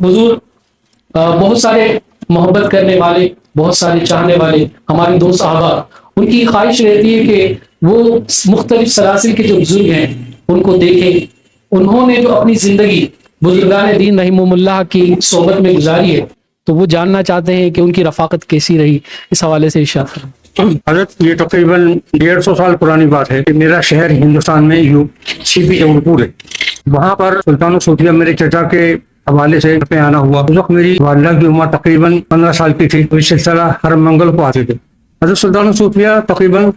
حضور بہت سارے محبت کرنے والے، بہت سارے چاہنے والے ہمارے دوست احباب، ان کی خواہش رہتی ہے کہ وہ مختلف سلاسل کے جو بزرگ ہیں ان کو دیکھیں. انہوں نے جو اپنی زندگی بزرگان دین رحمہم اللہ کی صحبت میں گزاری ہے، تو وہ جاننا چاہتے ہیں کہ ان کی رفاقت کیسی رہی. اس حوالے سے ارشاد کریں. حضرت یہ تقریباً 150 سال پرانی بات ہے کہ میرا شہر ہندوستان میں CP جبل پور ہے. وہاں پر سلطان الصوفیہ میرے چچا کے حوالے سے پہ آنا ہوا. اس وقت میری والدہ کی عمر تقریباً 15 سال کی تھی. اس سلسلہ ہر منگل کو آتے تھے. حضرت سلطان الصوفیہ تقریباً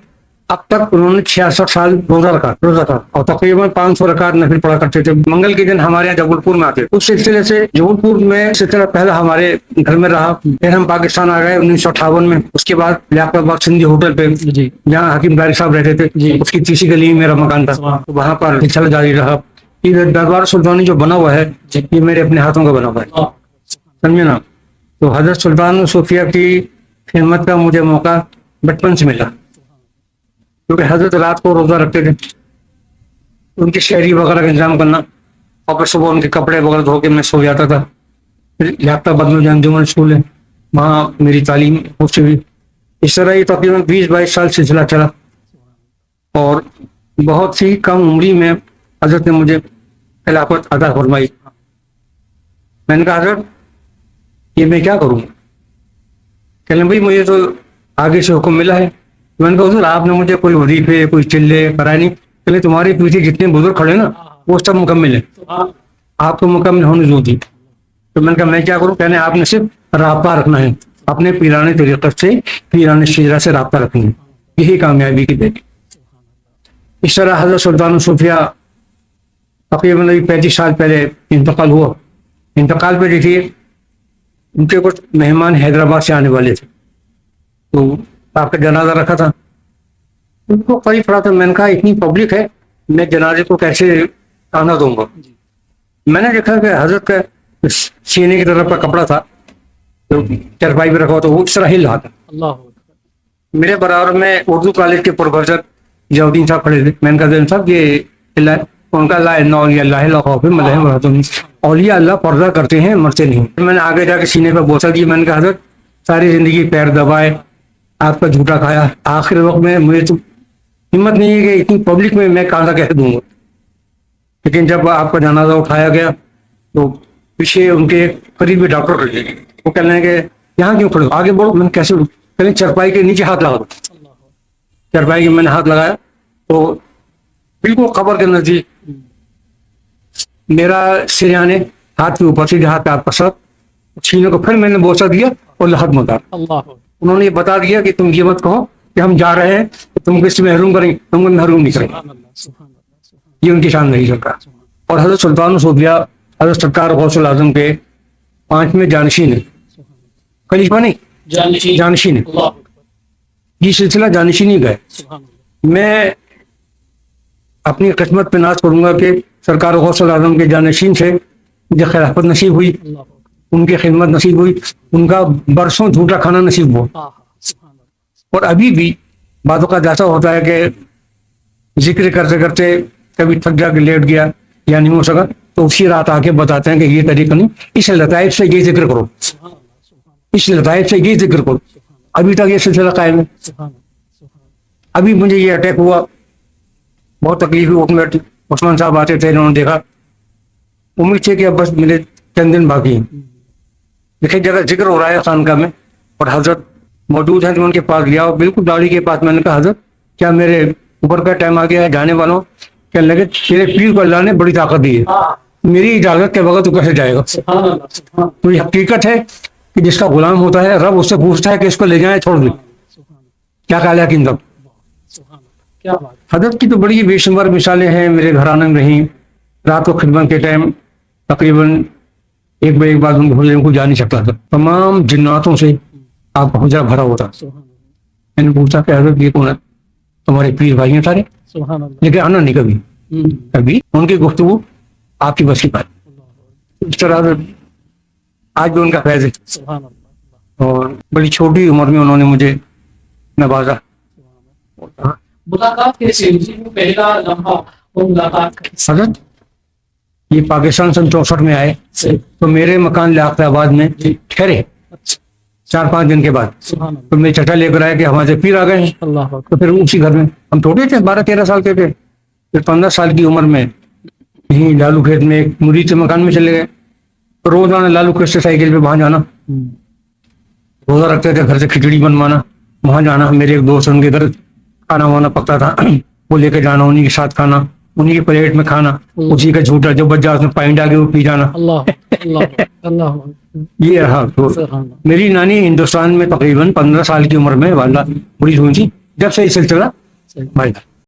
اب تک انہوں نے 66 سال روزہ تھا اور تقریباً 500 رکعت نفل پڑھا کرتے تھے. منگل کے دن ہمارے یہاں جبل پور میں آتے. اس سلسلے سے جبل پور میں سلسلہ پہلا ہمارے گھر میں رہا. پھر ہم پاکستان آ گئے 1958 میں. اس کے بعد لیاقت آباد سندھی ہوٹل پہ جہاں حکیم داری صاحب رہتے تھے اس کی تیسری گلی میں میرا مکان تھا. وہاں پر سلسلہ جاری رہا. یہ دربار سلطانی جو بنا ہوا ہے یہ میرے اپنے ہاتھوں کا بنا ہوا ہے. سمجھے نا. تو حضرت سلطان الصوفیہ کی خدمت کا مجھے موقع بچپن سے ملا کیونکہ حضرت رات کو روزہ رکھتے تھے. ان کی شہری وغیرہ کا انتظام کرنا اور پھر صبح ان کے کپڑے وغیرہ دھو کے میں سو جاتا تھا. پھر لیاقت آباد میں انجمن اسکول ہے وہاں میری تعلیم پہنچی ہوئی. اس طرح یہ تقریباً 20-22 سال سلسلہ چلا اور بہت ہی کم عمری میں حضرت نے مجھے خلافت عطا فرمائی. میں نے کہا حضرت یہ میں کیا کروں؟ کہنے بھائی مجھے تو آگے سے حکم ملا ہے. میں نے کہا حضور آپ نے مجھے کوئی وظیفے کوئی چلے کرائے نہیں. کہ تمہارے پیچھے جتنے بزرگ کھڑے نا وہ سب مکمل ہیں. آپ کو مکمل ہونے ضرورت تھی. تو میں نے کہا میں کیا کروں؟ کہنے آپ نے صرف رابطہ رکھنا ہے اپنے پیرانے طریقے سے، پیرانے شجرا سے رابطہ رکھنا ہے. یہی کامیابی کی بیٹی. اس طرح حضرت سلطان الصوفیہ تقریباً 35 سال پہلے انتقال ہوا. انتقال پہ دیکھیے ان کے کچھ مہمان حیدرآباد سے آنے والے تھے تو آپ کا جنازہ رکھا تھا. ان کو قریب پڑا تھا. میں نے کہا اتنی پبلک ہے میں جنازے کو کیسے آنا دوں گا. میں نے دیکھا کہ حضرت کا سینے کی طرف کا کپڑا تھا تو چرپائی پہ رکھا ہوا تو وہ اس طرح ہل رہا تھا. میرے برابر میں اردو کالج کے پروفیسر ضیاءالدین صاحب کھڑے تھے. میں نے کہا ضیاءالدین صاحب یہ اللہ ہے. ان کا اولیاء اللہ پردہ کرتے ہیں مرتے نہیں. میں نے آگے جا کے سینے پہ بوسہ دی. میں نے کہا حضرت ساری زندگی پیر دبائے آپ کا جھوٹا کھایا آخر وقت میں مجھے تو ہمت نہیں ہے کہ اتنی پبلک میں کہاں سے کہہ دوں گا. لیکن جب آپ کا جنازہ اٹھایا گیا تو پیچھے ان کے قریبی ڈاکٹر کھڑے تھے. وہ کہنے لگے یہاں کیوں کھڑے ہو؟ آگے بڑھو. میں نے کیسے کہنے چرپائی کے نیچے ہاتھ لگا دو. چرپائی کے میں نے ہاتھ لگایا تو بالکل قبر کے نزدیک میرا سریانے ہاتھ کے اوپر سیدھے ہاتھ پہ آپ کا سر چھینے کو پھر میں نے بوسہ دیا اور لحد مدار. انہوں نے یہ بتا دیا کہ تم یہ مت کہو کہ ہم جا رہے ہیں تم کو اس سے محروم کریں گے. تم کو محروم نہیں کریں گے. یہ ان کی شان نہیں سرکار. اور حضرت سلطان الصوفیہ حضرت سرکار غوث الاعظم کے 5ویں جانشین ہے. خلیفہ نہیں جانشین ہے. یہ سلسلہ جانشینی کا ہے. میں اپنی قسمت پہ ناز کروں گا کہ سرکار غوث الاعظم کے جانشین سے مجھے خلافت نصیب ہوئی، ان کی خدمت نصیب ہوئی، ان کا برسوں جھوٹا کھانا نصیب ہوا. اور ابھی بھی بعض اوقات ایسا ہوتا ہے کہ ذکر کرتے کرتے کبھی تھک جا کے لیٹ گیا یا نہیں ہو سکا تو اسی رات آ کے بتاتے ہیں کہ یہ طریقہ نہیں، اس لطائف سے یہ ذکر کرو، اس لطائف سے یہ ذکر کرو. ابھی تک یہ سلسلہ قائم ہے. ابھی مجھے یہ اٹیک ہوا بہت تکلیف ہوئی. اٹھ بیٹھی عثمان صاحب آتے تھے انہوں نے دیکھا. امید تھی کہ اب بس میرے چند دن باقی ہیں. دیکھے جگہ ذکر ہو رہا ہے خانقاہ میں اور حضرت موجود ہیں تو ان کے پاس گیا اور بالکل داڑھی کے پاس. میں نے کہا حضرت کیا میرے اوپر کا ٹائم آ گیا ہے جانے والوں؟ کہنے لگے تیرے پیر کو اللہ نے بڑی طاقت دی ہے، میری اجازت کے بغیر تو کیسے جائے گا؟ تو یہ حقیقت ہے کہ جس کا غلام ہوتا ہے رب اس سے پوچھتا ہے کہ اس کو لے جائیں چھوڑ دیں. کیا خیال ہے کہ حضرت کی تو بڑی بے شمار مثالیں ہیں میرے گھرانے میں رہیں. رات کو خدمت کے ٹائم تقریباً ایک بار ان کے حجرے کو جا نہیں سکتا تھا. تمام جناتوں سے آپ کا حجرہ بھرا ہوتا. میں نے پوچھا کہ حضرت یہ کون ہے؟ تمہارے پیر بھائی ہیں سارے؟ لیکن آنا نہیں کبھی کبھی ان کی گفتگو آپ کی بس کی بات. اس طرح آج بھی ان کا فیض ہے اور بڑی چھوٹی عمر میں انہوں نے مجھے نوازا. ملاقات کیسے ہوئی؟ پہلا لمحہ وہ ملاقات حضرت یہ پاکستان سن 64 میں آئے صحیح. تو میرے مکان لیاقت آباد میں جی. ٹھہرے اچھا. 4-5 دن کے بعد. سبحان اللہ. تو میرے چچا لے کر آئے کہ ہمارے سے پیر آ گئے ہیں. اللہ اکبر. تو پھر اسی گھر میں ہم چھوٹے تھے 12-13 سال کے تھے. پھر 15 سال کی عمر میں یہیں لالو کھیت میں ایک مرید کے مکان میں چلے گئے. روزانہ لالو کھیت سے سائیکل پہ وہاں جانا, روزہ رکھتے تھے, گھر سے کھچڑی بنوانا, وہاں جانا. میرے ایک دوست ان کے گھر کھانا وانا پکتا تھا, وہ لے کے جانا, انہیں کے ساتھ کھانا, انہیں کی پلیٹ میں کھانا, اسی کا جھوٹا جو بچ جا اس میں پانی ڈال کے وہ پی جانا. اللہ اللہ اللہ. یہ رہا. تو سبحان اللہ. میری نانی ہندوستان میں تقریباً 15 سال کی عمر میں والدہ بڑی ہوئی تھی جب سے یہ سلسلہ صحیح. بھائی